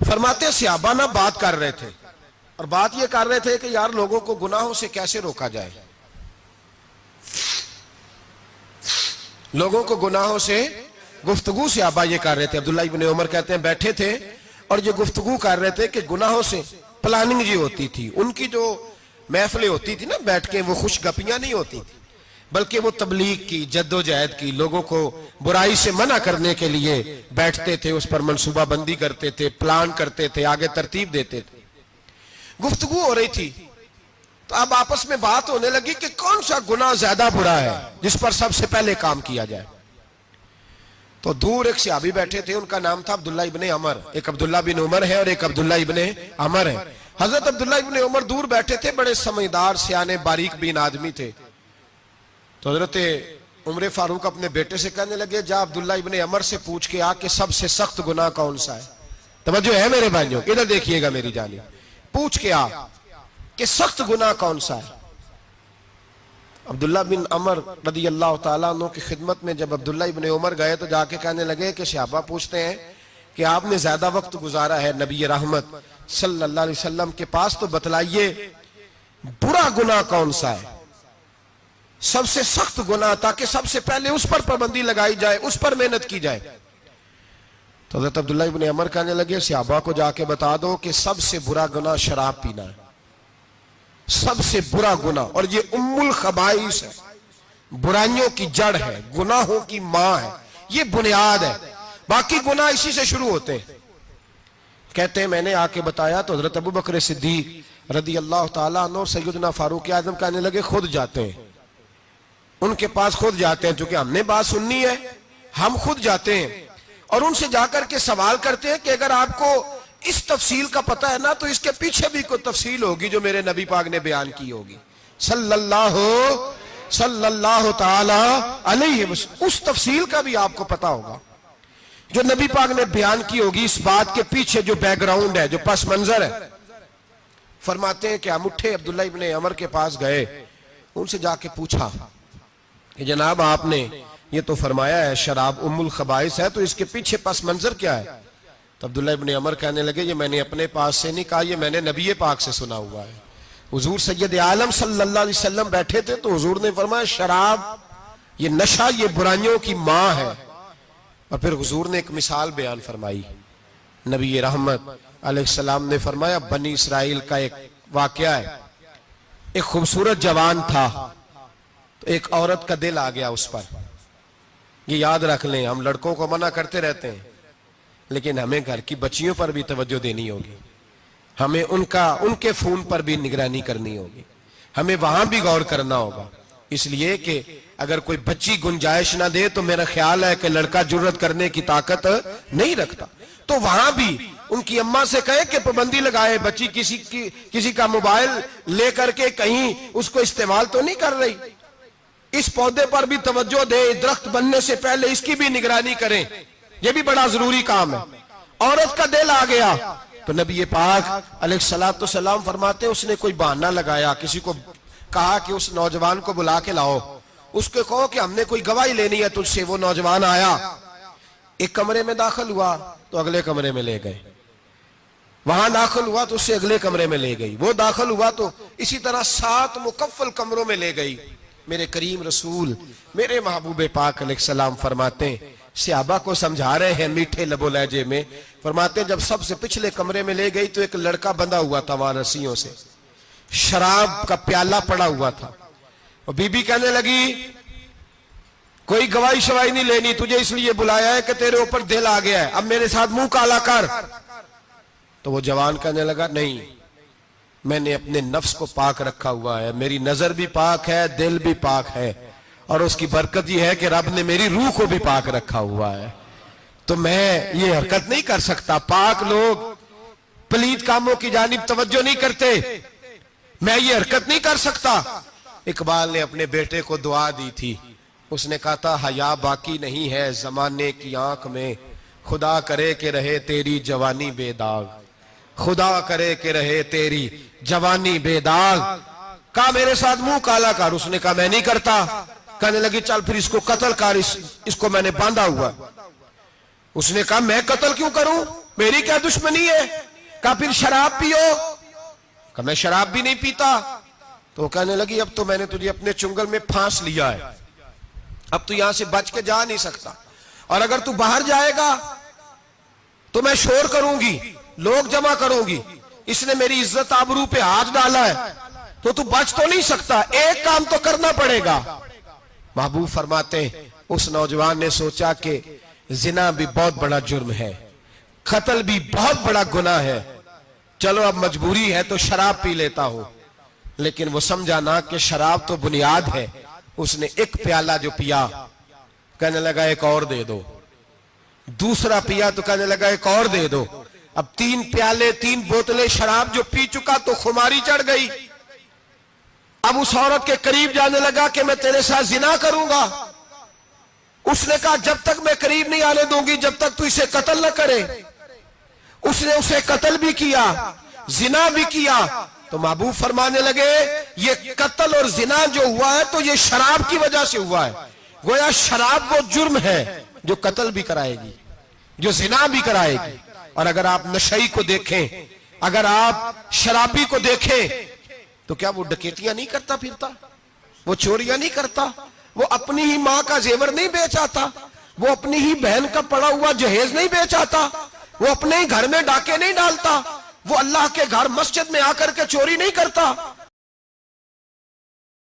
فرماتے ہیں صحابہ نہ بات کر رہے تھے، اور بات یہ کر رہے تھے کہ یار لوگوں کو گناہوں سے کیسے روکا جائے، لوگوں کو گناہوں سے گفتگو صحابہ یہ کر رہے تھے۔ عبداللہ ابن عمر کہتے ہیں بیٹھے تھے اور یہ گفتگو کر رہے تھے کہ گناہوں سے پلاننگ جی ہوتی تھی، ان کی جو محفلیں ہوتی تھی نا بیٹھ کے، وہ خوش گپیاں نہیں ہوتی تھی، بلکہ وہ تبلیغ کی جد و جہد کی، لوگوں کو برائی سے منع کرنے کے لیے بیٹھتے تھے، اس پر منصوبہ بندی کرتے تھے، پلان کرتے تھے، آگے ترتیب دیتے تھے۔ گفتگو ہو رہی تھی تو اب آپس میں بات ہونے لگی کہ کون سا گناہ زیادہ برا ہے جس پر سب سے پہلے کام کیا جائے۔ تو دور ایک صحابی بیٹھے تھے، ان کا نام تھا عبداللہ ابن عمر، ایک عبداللہ بن عمر ہے اور ایک عبداللہ ابن عمر ہے۔ حضرت عبداللہ ابن عمر دور بیٹھے تھے، بڑے سمجھدار سیانے باریک بین آدمی تھے۔ تو حضرت عمر فاروق اپنے بیٹے سے کہنے لگے جا عبداللہ ابن عمر سے پوچھ کے آ کہ سب سے سخت گناہ کون سا ہے۔ توجہ ہے میرے بھائیوں، ادھر دیکھیے گا میری جانب، پوچھ کے آ کہ سخت گناہ کون سا ہے۔ عبداللہ بن عمر رضی اللہ تعالیٰ عنہ کی خدمت میں جب عبداللہ ابن عمر گئے تو جا کے کہنے لگے کہ صحابہ پوچھتے ہیں کہ آپ نے زیادہ وقت گزارا ہے نبی رحمت صلی اللہ علیہ وسلم کے پاس، تو بتلائیے برا گناہ کون سا ہے، سب سے سخت گناہ، تاکہ سب سے پہلے اس پر پابندی لگائی جائے، اس پر محنت کی جائے۔ تو حضرت عبداللہ ابن عمر کہنے لگے صحابہ کو جا کے بتا دو کہ سب سے برا گناہ شراب پینا ہے، سب سے برا گناہ، اور یہ ام الخبائث ہے، برائیوں کی جڑ ہے، گناہوں کی ماں ہے، یہ بنیاد ہے، باقی گناہ اسی سے شروع ہوتے ہیں۔ کہتے ہیں میں نے آ کے بتایا تو حضرت ابوبکر صدیق رضی اللہ تعالیٰ عنہ اور سیدنا فاروق اعظم کہنے لگے خود جاتے ہیں، ان کے پاس خود جاتے ہیں، چونکہ ہم نے بات سننی ہے ہم خود جاتے ہیں اور ان سے جا کر کے سوال کرتے ہیں کہ اگر آپ کو اس تفصیل کا پتہ ہے نا تو اس کے پیچھے بھی کوئی تفصیل ہوگی جو میرے نبی پاک نے بیان کی ہوگی صلی اللہ تعالی علیہ وسلم، اس تفصیل کا بھی آپ کو پتہ ہوگا جو نبی پاک نے بیان کی ہوگی، اس بات کے پیچھے جو بیک گراؤنڈ ہے، جو پس منظر ہے۔ فرماتے ہیں کہ ہم اٹھے، عبداللہ ابن عمر کے پاس گئے، ان سے جا کے پوچھا کہ جناب آپ نے یہ تو فرمایا ہے شراب ام الخبائث ہے، تو اس کے پیچھے پس منظر کیا ہے؟ تو عبداللہ ابن عمر کہنے لگے یہ میں نے اپنے پاس سے نہیں کہا، یہ میں نے نبی پاک سے سنا ہوا ہے۔ حضور سید عالم صلی اللہ علیہ وسلم بیٹھے تھے تو حضور نے فرمایا شراب، یہ نشہ، یہ برائیوں کی ماں ہے۔ اور پھر حضور نے ایک مثال بیان فرمائی، نبی رحمت علیہ السلام نے فرمایا بنی اسرائیل کا ایک واقعہ ہے، ایک خوبصورت جوان تھا تو ایک عورت کا دل آ گیا اس پر۔ یہ یاد رکھ لیں، ہم لڑکوں کو منع کرتے رہتے ہیں لیکن ہمیں گھر کی بچیوں پر بھی توجہ دینی ہوگی، ہمیں ان کے فون پر بھی نگرانی کرنی ہوگی، ہمیں وہاں بھی غور کرنا ہوگا، اس لیے کہ اگر کوئی بچی گنجائش نہ دے تو میرا خیال ہے کہ لڑکا جرت کرنے کی طاقت نہیں رکھتا، تو وہاں بھی ان کی اماں سے کہے کہ پابندی لگائے، بچی کسی کا موبائل لے کر کے کہیں اس کو استعمال تو نہیں کر رہی، اس پودے پر بھی توجہ دے، درخت بننے سے پہلے اس کی بھی نگرانی کریں، یہ بھی بڑا ضروری کام ہے۔ عورت کا دل آ گیا تو نبی پاک علیہ السلام فرماتے اس نے کوئی بہانہ لگایا، کسی کو کہا کہ اس نوجوان کو بلا کے لاؤ، اس کو کہو کہ ہم نے کوئی گواہی لینی ہے تجھ سے۔ وہ نوجوان آیا، ایک کمرے میں داخل ہوا تو اگلے کمرے میں لے گئے، وہاں داخل ہوا تو اس سے اگلے کمرے میں لے گئی، وہ داخل ہوا تو اسی طرح 7 مکفل کمروں میں لے گئی۔ میرے کریم رسول میرے محبوب پاک علیہ السلام فرماتے ہیں، صحابہ کو سمجھا رہے ہیں میٹھے لب و لہجے میں، فرماتے ہیں جب سب سے پچھلے کمرے میں لے گئی تو ایک لڑکا بندھا ہوا تھا وہاں رسیوں سے، شراب کا پیالہ پڑا ہوا تھا، اور بی بی کہنے لگی کوئی گواہی شواہی نہیں لینی، تجھے اس لیے بلایا ہے کہ تیرے اوپر دل آ گیا ہے، اب میرے ساتھ منہ کالا کر۔ تو وہ جوان کہنے لگا نہیں، میں نے اپنے نفس کو پاک رکھا ہوا ہے، میری نظر بھی پاک ہے، دل بھی پاک ہے، اور اس کی برکت یہ ہے کہ رب نے میری روح کو بھی پاک رکھا ہوا ہے، تو میں یہ حرکت نہیں کر سکتا۔ پاک لوگ پلید کاموں کی جانب توجہ نہیں کرتے، میں یہ حرکت نہیں کر سکتا۔ اقبال نے اپنے بیٹے کو دعا دی تھی، اس نے کہا تھا حیا باقی نہیں ہے زمانے کی آنکھ میں، خدا کرے کہ رہے تیری جوانی بے داغ، خدا کرے کہ رہے تیری جوانی بے داغ۔ کہا میرے ساتھ منہ کالا کر، اس نے کہا میں نہیں کرتا۔ کہنے لگی چل پھر اس کو قتل کر، اس کو میں نے باندھا ہوا۔ اس نے کہا میں قتل کیوں کروں؟ میری کیا دشمنی ہے؟ کہا پھر شراب پیو؟ کہا میں شراب بھی نہیں پیتا۔ تو وہ کہنے لگی اب تو میں نے تجھے اپنے چنگل میں پھانس لیا ہے، اب تو یہاں سے بچ کے جا نہیں سکتا، اور اگر تو باہر جائے گا تو میں شور کروں گی، لوگ جمع کروں گی، اس نے میری عزت آبرو پہ ہاتھ ڈالا ہے، تو بچ تو نہیں سکتا، ایک کام تو کرنا پڑے گا۔ محبوب فرماتے ہیں اس نوجوان نے سوچا کہ زنا بھی بہت بڑا جرم ہے، قتل بھی بہت بڑا گناہ ہے، چلو اب مجبوری ہے تو شراب پی لیتا ہوں۔ لیکن وہ سمجھا نہ کہ شراب تو بنیاد ہے۔ اس نے ایک پیالہ جو پیا، کہنے لگا ایک اور دے دو، دوسرا پیا تو کہنے لگا ایک اور دے دو، اب 3 پیالے 3 بوتلیں شراب جو پی چکا تو خماری چڑھ گئی۔ اب اس عورت کے قریب جانے لگا کہ میں تیرے ساتھ زنا کروں گا۔ اس نے کہا جب تک میں قریب نہیں آنے دوں گی جب تک تو اسے قتل نہ کرے۔ اس نے اسے قتل بھی کیا، زنا بھی کیا۔ تو محبوب فرمانے لگے یہ قتل اور زنا جو ہوا ہے تو یہ شراب کی وجہ سے ہوا ہے، گویا شراب وہ جرم ہے جو قتل بھی کرائے گی، جو زنا بھی کرائے گی۔ اور اگر آپ نشئی کو دیکھیں، اگر آپ شرابی کو دیکھیں تو کیا وہ ڈکیتیاں نہیں کرتا پھرتا؟ وہ چوریاں نہیں کرتا؟ وہ اپنی ہی ماں کا زیور نہیں بیچ آتا؟ وہ اپنی ہی بہن کا پڑا ہوا جہیز نہیں بیچ آتا؟ وہ اپنے ہی گھر میں ڈاکے نہیں ڈالتا؟ وہ اللہ کے گھر مسجد میں آ کر کے چوری نہیں کرتا؟